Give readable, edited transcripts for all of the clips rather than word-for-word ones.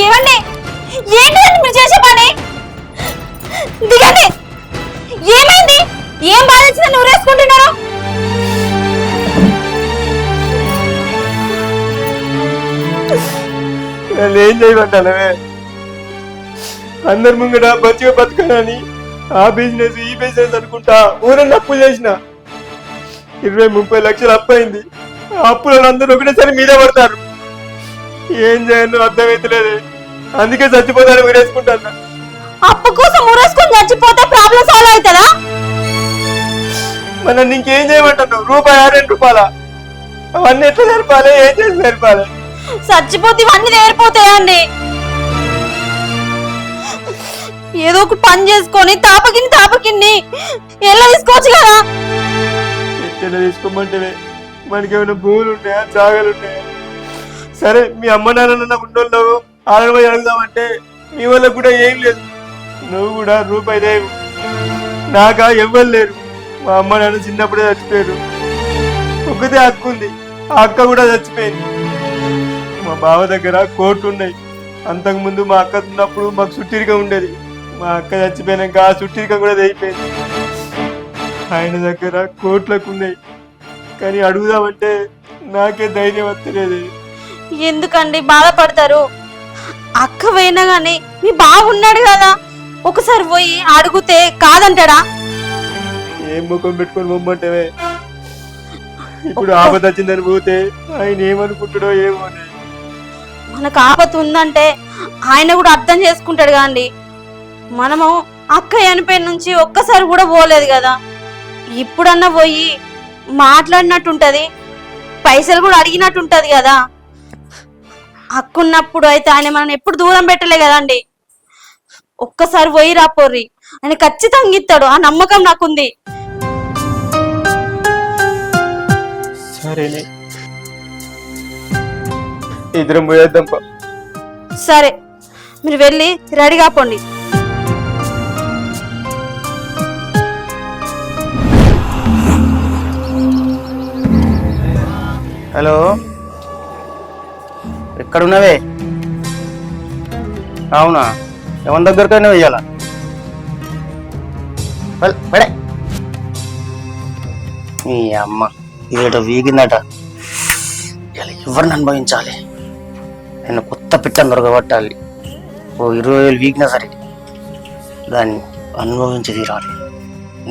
ఏమండి ఏంటిదండి మీరు చేసే పని? దిగండి. ఏమైంది? ఏం బాధించిన నూరేసుకుంటున్నారు? ఏం చేయమంటానవే? అందరి ముంగట మంచిగా బతకాలని ఆ బిజినెస్ ఈ బిజినెస్ అనుకుంటా ఊరన్నా అప్పు చేసిన 20-30 లక్షలు అప్పు అయింది. ఆ అప్పులను అందరూ ఒకటేసారి మీదే పడతారు. ఏం చేయను అర్థమైతలేదు. అందుకే చచ్చిపోతాను ఊరేసుకుంటాను. అప్పు కోసం ఊరేసుకొని చచ్చిపోతే ప్రాబ్లం సాల్వ్ అవుతుందా? మన ఇంకేం చేయమంటాను? రూపాయి 2 రూపాయల అవన్నీ ఎట్లా జరపాలి? ఏం చేసి జరపాలి? చచ్చిపోతే ఇవన్నీ నేర్పోతాయా అండి? ఏదో ఒక పని చేసుకొని తాపకిన్ని ఎలా తీసుకోవచ్చు కదా? ఎట్లా తీసుకోమంటే మనకి ఏమైనా భూములు ఉన్నాయా, జాగాలు ఉన్నాయా? సరే మీ అమ్మ నాన్న ఉండోళ్ళు ఆడపోయి అడుగుదామంటే మీ వాళ్ళకు కూడా ఏం లేదు. నువ్వు కూడా రూపాయి లేవు. నాకా ఎవ్వరు లేరు. మా అమ్మ నాన్న చిన్నప్పుడే చచ్చిపోయారు. ఒక్కతే అక్క ఉంది. ఆ అక్క కూడా చచ్చిపోయింది. మా బావ దగ్గర కోర్టు ఉన్నాయి. అంతకుముందు మా అక్క ఉన్నప్పుడు మాకు చుట్టిరిక ఉండేది. మా అక్క చచ్చిపోయినాక ఆ చుట్టిరిక కూడా తెగిపోయింది. ఆయన దగ్గర కోట్లకు ఉన్నాయి. కానీ అడుగుదామంటే నాకే ధైర్యం వస్తలేదు. ఎందుకండి బాధపడతారు? అక్క పోయినా గానీ మీ బాగున్నాడు కదా, ఒకసారి పోయి అడిగితే కాదంటాడా? ఏం ముఖం పెట్టుకొని పొమ్మంటే ఇప్పుడు ఆపద వచ్చిందని పోతే ఆయన ఏమనుకుంటాడో ఏమో అని. మనకు ఆపత ఉందంటే ఆయన కూడా అర్థం చేసుకుంటాడు కాండి. మనము అక్క చనిపోయిన నుంచి ఒక్కసారి కూడా పోలేదు కదా, ఇప్పుడన్నా పోయి మాట్లాడినట్టుంటది, పైసలు కూడా అడిగినట్టుంటది కదా. అక్కున్నప్పుడు అయితే ఆయన మనం ఎప్పుడు దూరం పెట్టలే కదండి. ఒక్కసారి పోయి రాపోర్రి, ఆయన ఖచ్చితంగా ఇస్తాడు. ఆ నమ్మకం నాకుంది. సరేనే, ఇద్దరం పోయేద్దాం. సరే, మీరు వెళ్ళి రెడీగా పోండి. హలో, ఎక్కడున్నావే? అవునా, ఎవరి దగ్గరకైనా వెయ్యాలా? పడే మీ అమ్మ ఇదేటో వీగిందట. ఇలా ఎవరిని అనుభవించాలి? నేను కొత్త పిట్టను దొరకబట్టాలి. ఓ 20,000 వీకినా సరే దాన్ని అనుభవించి తీరాలి.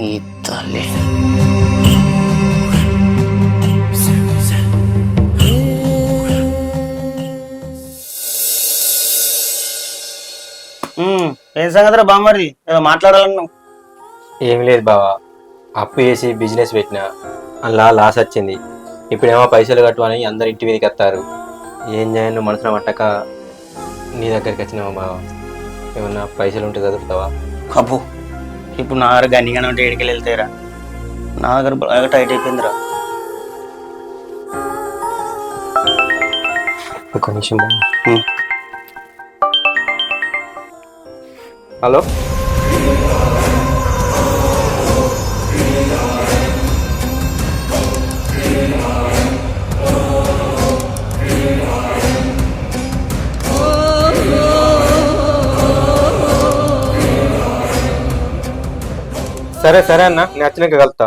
ఈ తల్లి ఏం సంగతి రా బామ్మది? ఏదో మాట్లాడాలను. ఏం లేదు బావా, అప్పు చేసి బిజినెస్ పెట్టినా అలా లాస్ వచ్చింది. ఇప్పుడేమో పైసలు కట్టమని అందరు ఇంటి మీదకి వస్తారు. ఏం చేయను మనసులో పట్టక నీ దగ్గరికి వచ్చినావా బావా? ఏమన్నా పైసలు ఉంటే చదువుతావా? అబ్బో, ఇప్పుడు నా దగ్గర గన్నిగానే ఉంటే ఏడికెళ్ళి వెళ్తాయిరా? నా దగ్గర బాగా టైట్ అయిపోయిందిరా. ఒక నిమిషం బావా. హలో, సరే సరే అన్న, నేను వచ్చినాక కలుతా.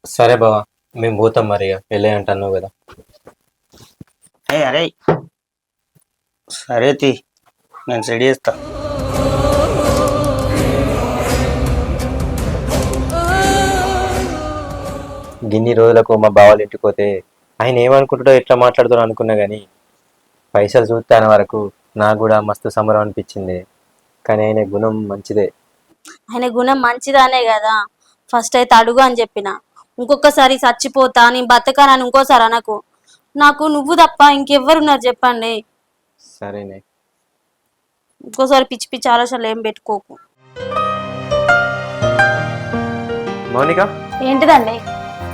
సరే బావా, మేము పోతాం మరి. వెళ్ళే అంటున్నావు కదా. అరే సరే తీ, నేను సెట్ చేస్తా. గిన్ని రోజులకు మా బావాలు ఇంటికి పోతే ఆయన ఏమనుకుంటాడో ఎట్లా మాట్లాడుతాడో అనుకున్నా కానీ పైసలు చూస్తే అనే వరకు నాకు కూడా మస్తు సంబరం అనిపించింది. కానీ ఆయన గుణం మంచిదే. ఆయన గుణం మంచిదానే కదా. ఫస్ట్ అయితే అడుగు అని చెప్పిన. ఇంకొకసారి చచ్చిపోతా నేను బతకానని ఇంకోసారి అనకు. నాకు నువ్వు తప్ప ఇంకెవ్వరున్నారు చెప్పండి. సరేనే, ఇంకోసారి పిచ్చి పిచ్చి ఆలోచనలు ఏం పెట్టుకోకు. మౌనిక, ఏంటిదండి?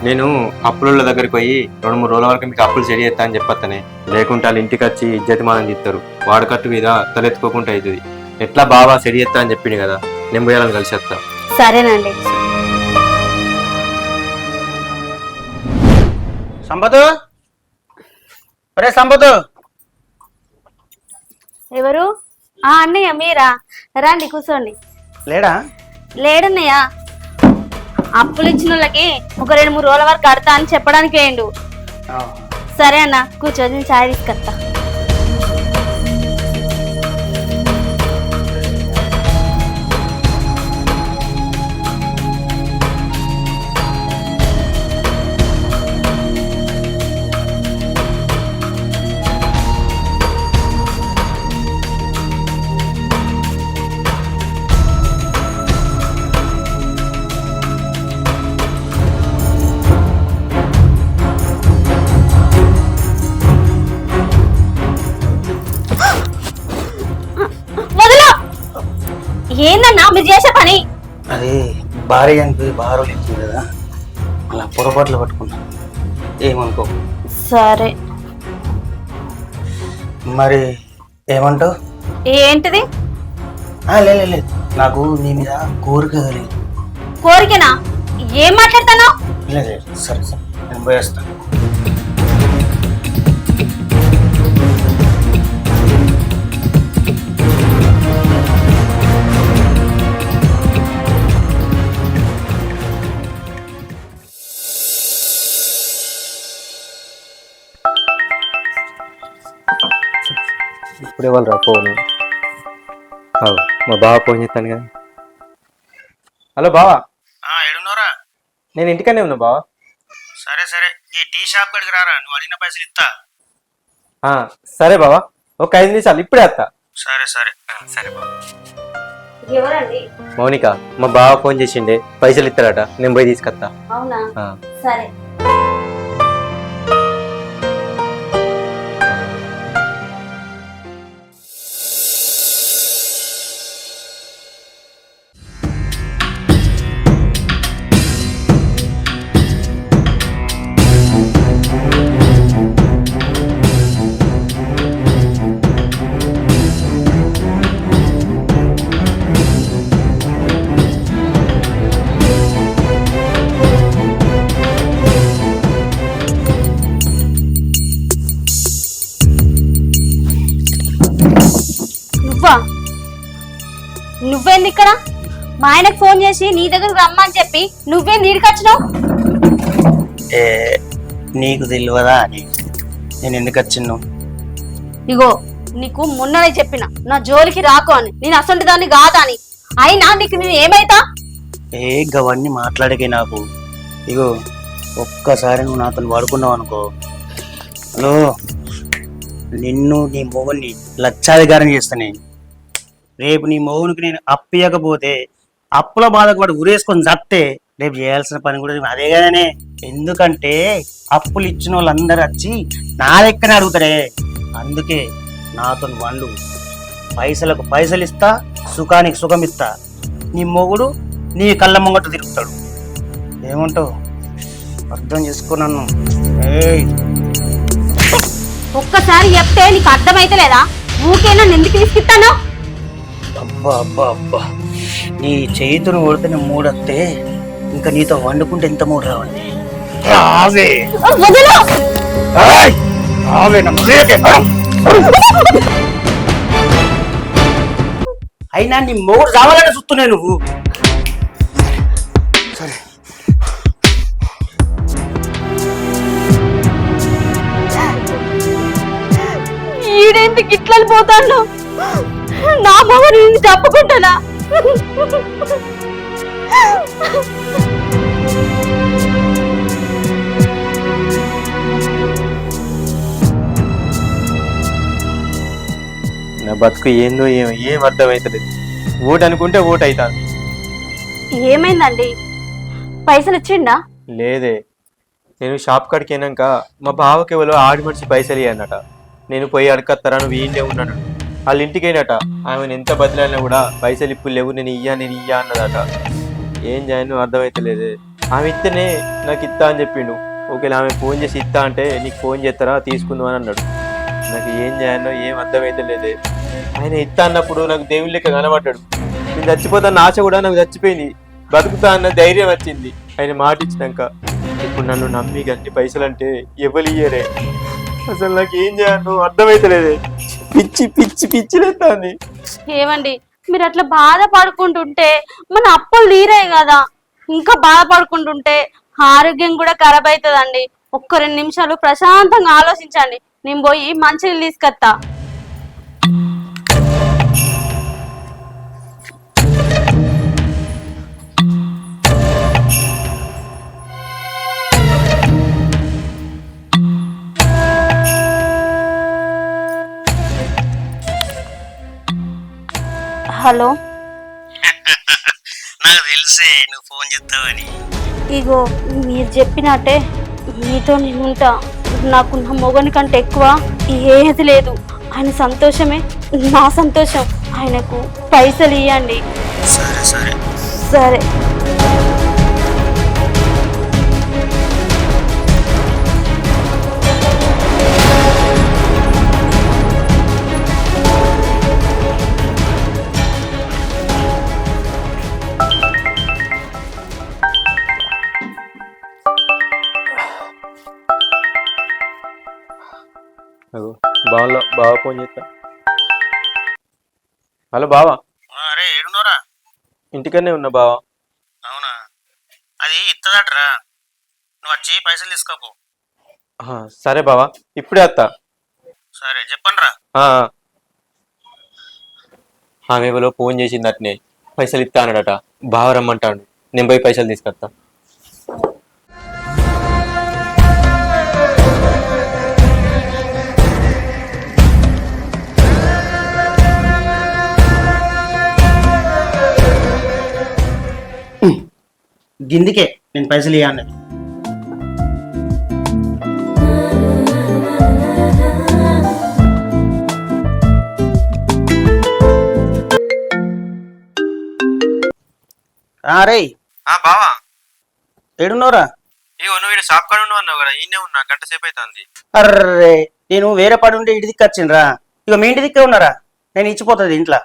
నేను అప్పుల దగ్గరికి పోయి 2-3 రోజుల వరకు మీకు అప్పులు సరి చేస్తా అని చెప్పత్తనే. లేకుంటే వాళ్ళు ఇంటికి వచ్చి ఇజ్జతిమానం తీస్తారు. వాడుకట్టు మీద తలెత్తుకోకుండా అవుతుంది. ఎట్లా బావా సరి చేస్తా అని చెప్పింది కదా, నేను పోయాలని కలిసి వస్తా. సరేనండి. సంపత్, ఒరే సంపత్, ఎవరు? అన్నయ్య మీరా? రండి కూర్చోండి. లేడా? లేడన్నయ్య, అప్పులు ఇచ్చిన వాళ్ళకి ఒక 2-3 రోజుల వరకు కడతా అని చెప్పడానికి వేయండు. సరే అన్న కూర్చో, నేను చాయ్ తీసుకొస్తా. ఏందన్నా మీరు చేసే పని? అది భార్య అనిపోయి బారులు ఇచ్చింది కదా, అలా పొరపాట్లు పట్టుకున్నా, ఏమనుకో. సరే మరి ఏమంటావు? ఏంటిది? లేదు, నాకు నీ మీద కోరిక కలిగి. కోరికనా? ఏం మాట్లాడతాను? లేదు, సరే సరే, నేను పోయేస్తాను. ఇప్పుడే వాళ్ళు రా ఫోన్. మా బావ ఫోన్ చేస్తాను కదా. హలో బావా. ఏడున్నారా? నేను ఇంటికనే ఉన్నా బావా. సరే సరే, ఈ టీ షాప్ కాడికి రారా, నువ్వు అడిగిన పైసలు ఇస్తా. సరే బావా, ఒక 5 నిమిషాలు ఇప్పుడే వస్తా. సరే సరే సరే బావ. ఎవరండి? మౌనిక, మా బావ ఫోన్ చేసిండే, పైసలు ఇస్తాడట, నేను పోయి తీసుకొస్తా. అవునా? సరే. నువ్వేంది ఇక్కడ? మా ఆయనకు ఫోన్ చేసి నీ దగ్గరకు రమ్మని చెప్పి నువ్వేం నీడికి వచ్చినావు? నీకు తెలియదా అని నేను ఎందుకు వచ్చినావు? ఇగో నీకు మొన్ననే చెప్పిన నా జోలికి రాకు అని, నేను అసలు దాన్ని కాదా అని. అయినా నీకు నేను ఏమైతా? గవన్నీ మాట్లాడకే నాకు. ఇగో ఒక్కసారి నువ్వు నాతో పడుకున్నావు అనుకో, హలో, నిన్ను నీ మొగుని లక్షాధికారం చేస్తానే. రేపు నీ మౌనికి నేను అప్పియకపోతే అప్పుల బాధకు వాడు ఉరేసుకొని చస్తే రేపు చేయాల్సిన పని కూడా అదే కదనే. ఎందుకంటే అప్పులు ఇచ్చిన వాళ్ళందరూ వచ్చి నా లెక్కనే అడుగుతారే. అందుకే నాతో వండు, పైసలకు పైసలు ఇస్తా, సుఖానికి సుఖం ఇస్తా. నీ మొగుడు నీ కళ్ళ ముంగట తిరుగుతాడు. ఏమంటావు? అర్థం చేసుకున్నాను. ఒక్కసారి చెప్తే నీకు అర్థమైతే లేదా? ఊకేనా ఎందుకు తీసుకిస్తాను? అబ్బా అబ్బా అబ్బా, నీ చేతును కొడితే మూడొస్తే ఇంకా నీతో వండుకుంటే ఎంత మూడు రావాలి. అయినా నీ మూడు రావాలని చూస్తున్నాయి నువ్వు. సరే ఈడేంటి గిట్లని పోతాను? నా మొగ నేను తప్పుకుంటానా? నా బతుకు ఏందో ఏం అర్థమవుతలేదు. ఓటు అనుకుంటే ఓటు అవుతాను. ఏమైందండి? పైసలు ఇచ్చిండా? లేదే, నేను షాప్ కాడికి అయినాక మా బావకి ఎవరో ఆడి మనిషి పైసలు ఇయ్యన్నట. నేను పోయి అడగత్తారా, నువ్వు ఈయనే ఉన్నాడు. వాళ్ళ ఇంటికి అయినట. ఆమెను ఎంత బదిలైనా కూడా పైసలు ఇప్పుడు లేవు, నేను ఇయ్యా అన్నదట. ఏం చేయను అర్థమైతలేదే. ఆమె ఇస్తేనే నాకు ఇస్తా అని చెప్పిండు. ఒకవేళ ఆమె ఫోన్ చేసి ఇస్తా అంటే నీకు ఫోన్ చేస్తారా తీసుకుందాం అని అన్నాడు. నాకు ఏం చేయను ఏం అర్థమైతలేదే. ఆయన ఇస్తా అన్నప్పుడు నాకు దేవుని లెక్క కనబడ్డాడు. నేను చచ్చిపోతాన్న ఆశ కూడా నాకు చచ్చిపోయింది. బతుకుతా అన్న ధైర్యం వచ్చింది ఆయన మాట ఇచ్చినాక. ఇప్పుడు నన్ను నమ్మి గట్టి పైసలు అంటే ఎవరు ఇయ్యరే. అసలు నాకు ఏం చేయను అర్థమైతలేదే. పిచ్చి పిచ్చి పిచ్చి లేస్తాంది. ఏమండి మీరు అట్లా బాధపడుకుంటుంటే మన అప్పులు తీరాయి కదా, ఇంకా బాధపడుకుంటుంటే ఆరోగ్యం కూడా ఖరాబ్ అవుతుందండి. ఒక్క 2 నిమిషాలు ప్రశాంతంగా ఆలోచించండి. నేను పోయి మంచిగా తీసుకొస్తా. హలో, నాకు తెలిసే నువ్వు ఫోన్ చేస్తావని. ఇగో మీరు చెప్పినట్టే మీతో నేను ఉంటా. నాకున్న మొగని కంటే ఎక్కువ ఏది లేదు. ఆయన సంతోషమే నా సంతోషం. ఆయనకు పైసలు ఇవ్వండి. సరే సరే. సరే. బావ ఫోన్ చేస్తా. హలో బావా. అరే ఏడున్నారా? ఇంటికనే ఉన్నా బావా. అవునా, అది ఇస్తుందట్రా, నువ్వు వచ్చి పైసలు తీసుకోపో. సరే బావా, ఇప్పుడే వస్తా. సరే చెప్పండి రా. ఆమె ఎవరో ఫోన్ చేసింది అట్నే, పైసలు ఇస్తా అన్నాడట. బావ రమ్మంటాడు, నేను పోయి పైసలు తీసుకొస్తా. గిందికే నేను పైసలు ఇవ్వాలి. రే బావా ఏడున్నావురా? ఇగో నువ్వు ఇక్కడ షాప్ కాడ ఉన్నావు అన్నావు కదా, ఈయనే ఉన్నా, గంట సేపు అవుతుంది. అర్రే నేను వేరే పడి ఉంటే ఇంటి దిక్కు వచ్చిండ్రా. ఇక మీ ఇంటి దిక్కే ఉన్నారా? నేను ఇచ్చిపోతుంది ఇంట్లో.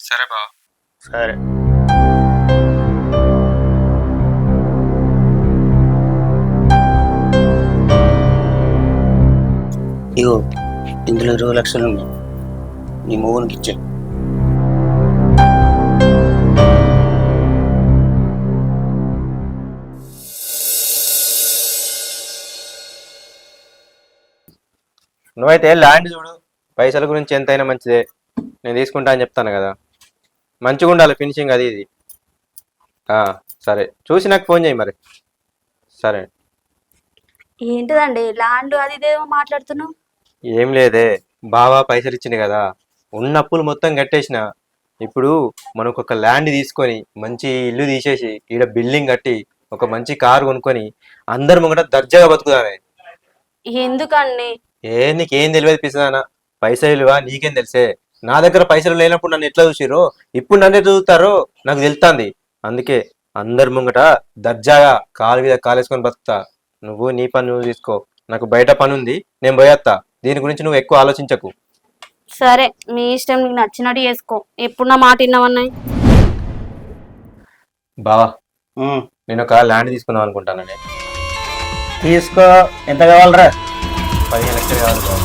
సరే బావా. సరే. ఇగో ఇందులో 20 లక్షలు ఉన్నాయి, నీ మొగునికి ఇచ్చే. నువ్వైతే ల్యాండ్ చూడు, పైసల గురించి ఎంతైనా మంచిదే. నేను తీసుకుంటా అని చెప్తాను కదా, మంచిగా ఉండాలి ఫినిషింగ్ అది ఇది. సరే చూసి నాకు ఫోన్ చేయి మరి. సరే. ఏంటిదండి ల్యాండ్ అది ఇదేమో మాట్లాడుతున్నావు? ఏం లేదే, బావా పైసలు ఇచ్చింది కదా, ఉన్న అప్పులు మొత్తం కట్టేసిన. ఇప్పుడు మనకు ఒక ల్యాండ్ తీసుకొని మంచి ఇల్లు తీసేసి ఈడ బిల్డింగ్ కట్టి ఒక మంచి కారు కొనుక్కొని అందరి ముంగట దర్జాగా బతుకుదామే. ఎందుకండి? నీకేం తెలియదు పిసదానా, పైసలు నీకేం తెలిసే. నా దగ్గర పైసలు లేనప్పుడు నన్ను ఎట్లా చూసిరో ఇప్పుడు నన్ను ఎట్లా చూస్తారో నాకు తెలుస్తుంది. అందుకే అందరి ముంగట దర్జాగా కాలు మీద కాలేసుకొని బతుకుతా. నువ్వు నీ పని నువ్వు తీసుకో, నాకు బయట పని ఉంది, నేను పోయేస్తా. దీని గురించి నువ్వు ఎక్కువ ఆలోచించకు. సరే మీ ఇష్టం, నీకు నచ్చినట్టు చేసుకో. ఎప్పుడు నా మాట విన్నావన్నాయి? బావా నేను ఒక ల్యాండ్ తీసుకుందాం అనుకుంటానని. తీసుకో. ఎంత కావాలరా? 15 లక్షలు కావాలి బావ.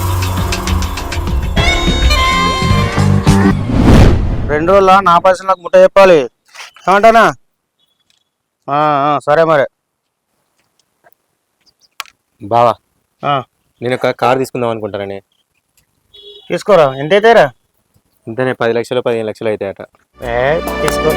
2 రోజుల నా పైసలు నాకు ముట్ట చెప్పాలి, ఏమంటానా? సరే మరి. బావా నేను ఒక కార్ తీసుకుందాం అనుకుంటానని. తీసుకోరా. ఎంత అవుతాయిరా? ఇంతనే 10 లక్షలు 15 లక్షలు అవుతాయట. తీసుకో.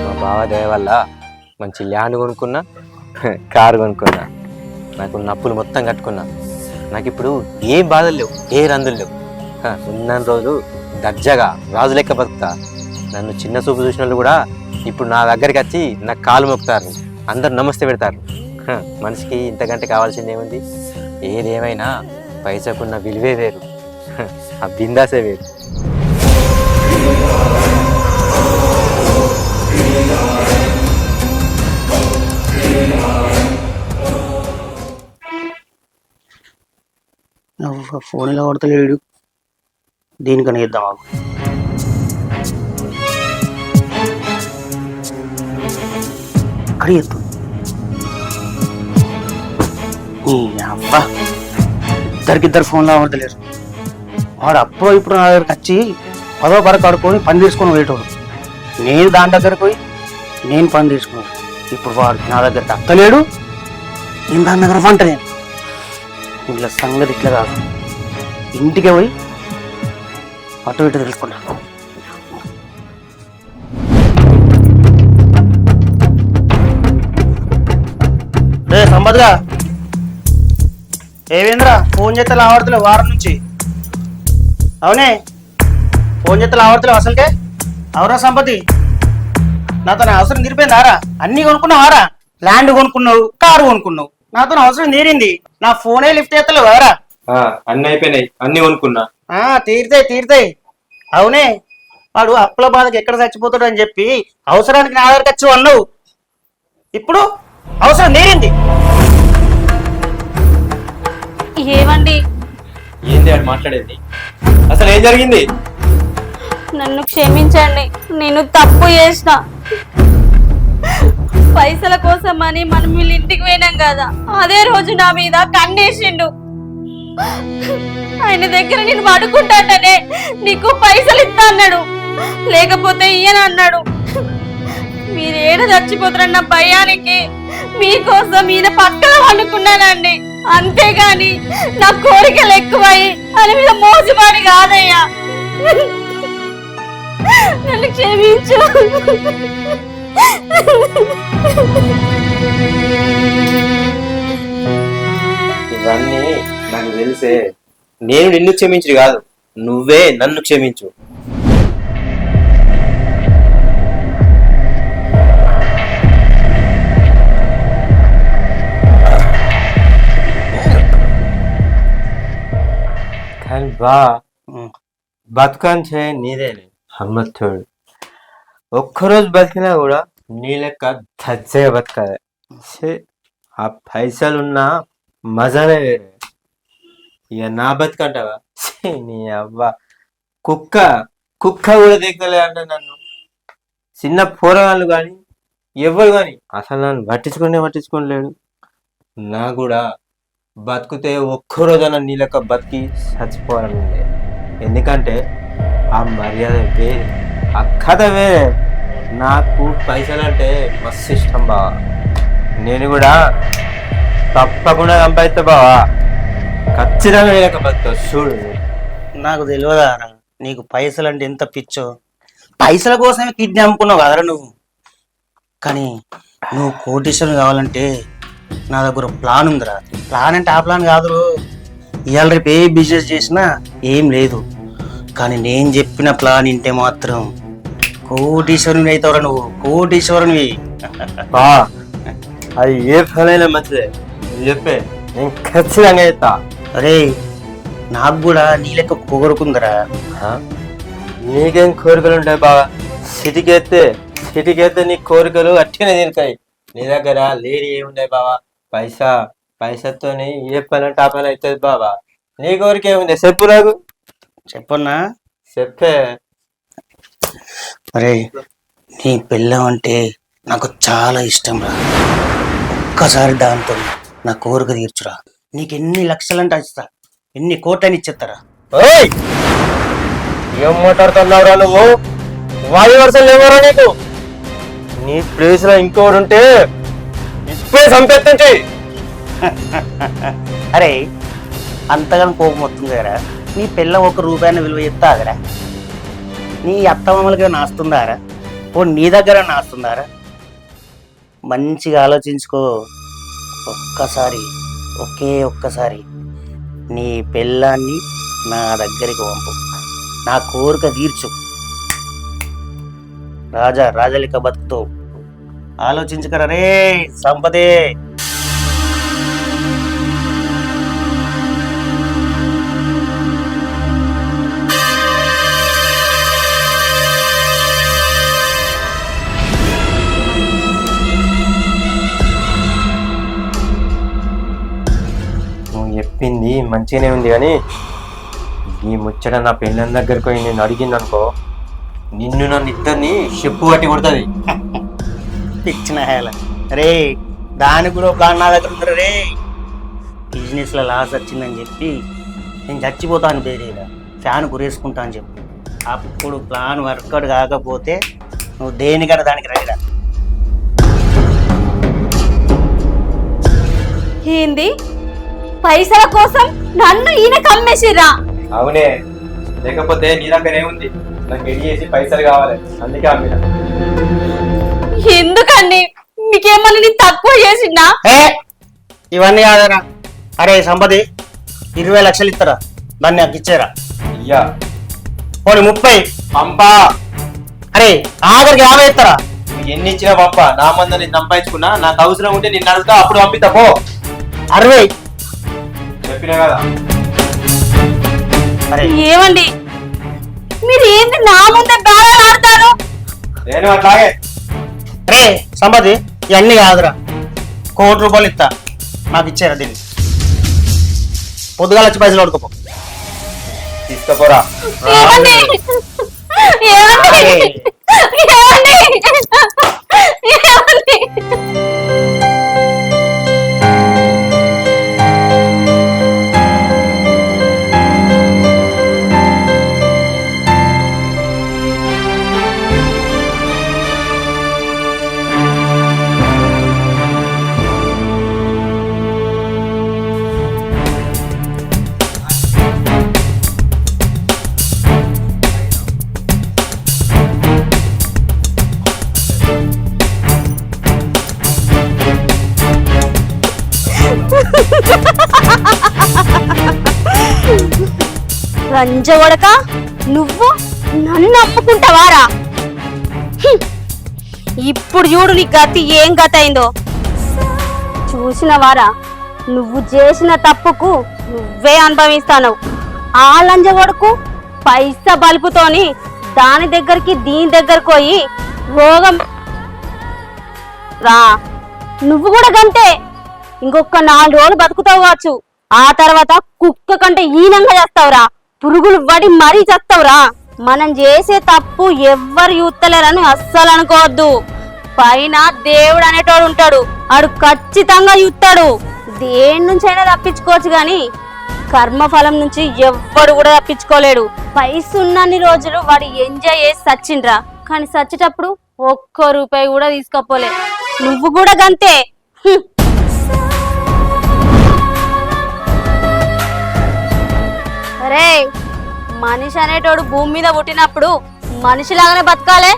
మా బావ దయ వల్ల మంచి ల్యాండ్ కొనుక్కున్నా, కారు కొనుక్కున్నా, నాకు నప్పులు మొత్తం కట్టుకున్నా. నాకు ఇప్పుడు ఏ బాధలు లేవు, ఏ రందులు లేవు. ఉన్న రోజు దర్జాగా రాజు లెక్క బతుకుతా. నన్ను చిన్న చూపు చూసిన వాళ్ళు కూడా ఇప్పుడు నా దగ్గరికి వచ్చి నాకు కాలు మొక్కుతారు, అందరు నమస్తే పెడతారు. మనిషికి ఇంతకంటే కావాల్సింది ఏముంది? ఏదేమైనా పైసకున్న విలువే వేరు, ఆ బిందాసే వేరు. ఫోన్ ఇలా కొడతలేడు, దీనికని ఇద్దాం ఆగు. అక్కడ ఎత్తు. ఈ అబ్బా, ఇద్దరికిద్దరు ఫోన్లో కొడతలేరు. వాడు అప్పుడు ఇప్పుడు నా దగ్గరికి వచ్చి 10వ పరకు ఆడుకొని పని తీసుకొని పోయేటోడు. నేను దాని దగ్గరకు పోయి నేను పని తీసుకున్నాను. ఇప్పుడు వాడు నా దగ్గరికి అత్తలేడు, నేను దాని దగ్గర వంట. నేను ఇట్లా సంగతి ఇట్లా కాదు, ఇంటికి పోయి అటు ఇటు తెలుసుకున్నాను. రే సంపత్గా, ఏవేంద్రా ఫోన్ చేస్తే లావడతలేవు వారం నుంచి? అవునే, ఫోన్ చేస్తే లావడతలేవు అసలుకే? అవురా సంపతి, నాతో అవసరం తీరిపోయిందారా? అన్ని కొనుక్కున్నావారా? ల్యాండ్ కొనుక్కున్నావు, కారు కొనుక్కున్నావు, నాతో అవసరం తీరింది. నా ఫోనే లిఫ్ట్ చేస్తలేవు ఎవరా? అన్ని అయిపోయినాయి, అన్ని కొనుక్కున్నా. తీరుతాయి. అవునే, వాడు అప్పుల బాధకి ఎక్కడ చచ్చిపోతాడు అని చెప్పి అవసరానికి నా దగ్గరికి వచ్చి అన్నావు. ఇప్పుడు అవసరం తీరింది. ఏమండి, ఏంది ఆడు మాట్లాడేది? అసలు ఏం జరిగింది? నన్ను క్షమించండి, నేను తప్పు చేసిన. పైసల కోసమని మనం వీళ్ళ ఇంటికి పోయినాం కదా, అదే రోజు నా మీద కన్నేసిండు. ఆయన దగ్గర నేను పడుకుంటానే నీకు పైసలు ఇస్తా అన్నాడు, లేకపోతే ఇయ్యన అన్నాడు. మీరు ఏడ చచ్చిపోతారన్న భయానికి మీకోసం ఈయన పక్కన వండుకున్నానండి, అంతేగాని నా కోరికలు ఎక్కువై అని మీద మోసపాడి కాదయ్యా. నన్ను క్షమించు. ఇవన్నీ నాకు తెలిసే. నేను నిన్ను క్షమించు కాదు, నువ్వే నన్ను క్షమించు. కానీ బతుకంచే నీదేనే హమ్మత్తోడు. ఒక్కరోజు బతికినా కూడా నీ లెక్క దచ్చగా బతకాలి. ఆ పైసలున్నా మజానే వేరే. ఇక నా బతుకంటావా? నీ అవ్వ కుక్క కూడా దిక్కలే అంటే నన్ను. చిన్న పోరగాళ్ళు కానీ ఎవరు కానీ అసలు నన్ను పట్టించుకోలేడు. నా కూడా బతుకుతే ఒక్కరోజన నీ లెక్క బతికి చచ్చిపోవాలని ఉండే. ఎందుకంటే ఆ మర్యాద వేరే, ఆ కథ వేరే. నాకు పైసలు అంటే మస్తు ఇష్టం బావా. నేను కూడా తప్పకుండా సంపాదిస్తా బావా, ఖచ్చితంగా లేక బతుకు చూడు. నాకు తెలియదా నీకు పైసలు అంటే ఎంత పిచ్చో? పైసల కోసమే కిడ్నీ అమ్ముకున్నావు కదరా నువ్వు. కానీ నువ్వు కోటీశ్వరం కావాలంటే నా దగ్గర ప్లాన్ ఉందిరా. ప్లాన్ అంటే ఆ ప్లాన్ కాదు. ఇవాళ రేపు ఏ బిజినెస్ చేసినా ఏం లేదు, కానీ నేను చెప్పిన ప్లాన్ ఇంటే మాత్రం కోటీశ్వరుని అవుతావురా నువ్వు, కోటీశ్వరునివి. అది ఏ పనైనా మంచిదే, నువ్వు చెప్పే నేను ఖచ్చితంగా చేస్తా. అరే నాకు కూడా నీ లెక్క కోరుకుందరా. నీకేం కోరికలు ఉంటాయి బాగా? సిటీకెత్తే నీ కోరికలు అట్టినే తీరుతాయి. నీ దగ్గర లేని ఏముంటాయి బావా? పైసతోని ఏ పని అంటే ఆ పని అవుతుంది బావా. నీ కోరిక ఏముంది చెప్పు నాకు. చెప్పన్నా? చెప్పే. అరే నీ పిల్లం అంటే నాకు చాలా ఇష్టం రా. ఒక్కసారి దాంతో నా కోరిక తీర్చురా. నీకు ఎన్ని లక్షలంటే ఇస్తా, ఎన్ని కోట్లని ఇచ్చేస్తారా? ఏం మాట్లాడుతున్నావురా నువ్వు? వాయు వరుసలు ఏమోరా నీకు? నీ ప్లేస్ లో ఇంకోటి ఉంటే ఇప్పుడే సంపెత్తించి. అరే అంతగానో కోపం వస్తుంది కదా. నీ పిల్లం ₹1 విలువ చెప్తాదరా? నీ అత్తమామలకి నాస్తుందారా? ఓ నీ దగ్గర నాస్తుందారా? మంచిగా ఆలోచించుకో. ఒక్కసారి నీ పిల్లాన్ని నా దగ్గరికి పంపు, నా కోరిక తీర్చు. రాజలిక బతుకుతో ఆలోచించుకరా రే సంపదే. చెప్పింది మంచిగానే ఉంది కానీ ఈ ముచ్చట నా పెళ్ళని దగ్గరికి పోయి నేను అడిగిందనుకో, నిన్ను నన్ను ఇద్దరిని చెప్పు పట్టి కొడుతుంది. ఇచ్చిన హేళ రే, దానికి కూడా ఒక నా దగ్గర ఉండరు రే. బిజినెస్లో లాస్ వచ్చిందని చెప్పి నేను చచ్చిపోతాను బేరీగా, ఫ్యాన్ గురేసుకుంటా అని చెప్పి. అప్పుడు ప్లాన్ వర్కౌట్ కాకపోతే నువ్వు దేనికన్నా దానికి రెడీరా. ఏంది పైసల కోసం నన్ను ఈయన కమ్మేసిరా? అవునే, లేకపోతే నీ దగ్గర ఏముంది? నాకు పెళ్లి చేసి పైసలు కావాలి, అందుకే అమ్మిన. ఎందుకండి? మీకేమన్నా నేను తక్కువ చేసిందా? ఇవన్నీ కాదరా. అరే సంపది, 20 లక్షలు ఇస్తారా? దాన్ని నాకు ఇచ్చేరా. అయ్యా పోనీ 30 పంపా. అరే ఆఖరికి 50 ఇస్తారా? నీకు ఎన్ని ఇచ్చినా పంప. నా మంద నేను సంపాదించుకున్నా, నాకు అవసరం ఉంటే నిన్ను అడుగుతా, అప్పుడు పంపిస్తా పో. 60 చెప్పినా కదా. అరే ఏమండి మీరు ఏంది నా ముందే బేరాలు ఆడతారు? నేను అట్లాగే. అరే సంపది, ఇవన్నీ కాదురా. 1 కోటి రూపాయలు ఇస్తా, నాకు ఇచ్చేరా. దీన్ని పొద్దుగాల వచ్చి పైసలు పడుకోపో. తీసుకపోరా. ఏమండి? ఏమండి? ఏమండి? ఏమండి? రంజవడక, నువ్వు నన్ను అమ్ముకుంటావారా? ఇప్పుడు చూడు నీ గతి ఏం గతి అయిందో. చూసినవారా, నువ్వు చేసిన తప్పుకు నువ్వే అనుభవిస్తావు. ఆ లంజవడకు పైసా బలుపుతోని దాని దగ్గరికి దీని దగ్గరకు పోయి రోగం రా. నువ్వు కూడా గంతే. ఇంకొక 4 రోజులు బతుకుతావు కావచ్చు. ఆ తర్వాత కుక్క కంటే ఈనంగా చేస్తావురా. పురుగులు పడి మరీ చేస్తావురా. మనం చేసే తప్పు ఎవ్వరు యూత్తలేరని అస్సలు అనుకోవద్దు. పైన దేవుడు అనేటోడు ఉంటాడు, ఆడు ఖచ్చితంగా యూత్తాడు. దేని నుంచైనా తప్పించుకోవచ్చు గాని కర్మఫలం నుంచి ఎవ్వడు కూడా తప్పించుకోలేడు. పైసున్నన్ని రోజులు వాడు ఎంజాయ్ చేసి సచ్చిండ్రా, కానీ సచ్చేటప్పుడు 1 రూపాయి కూడా తీసుకోపోలే. నువ్వు కూడా గంతే. అరే, మనిషి అనేటోడు భూమి మీద పుట్టినప్పుడు మనిషిలాగానే బతకాలే,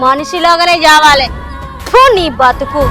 మనిషిలాగానే చావాలే. నీ బతుకు.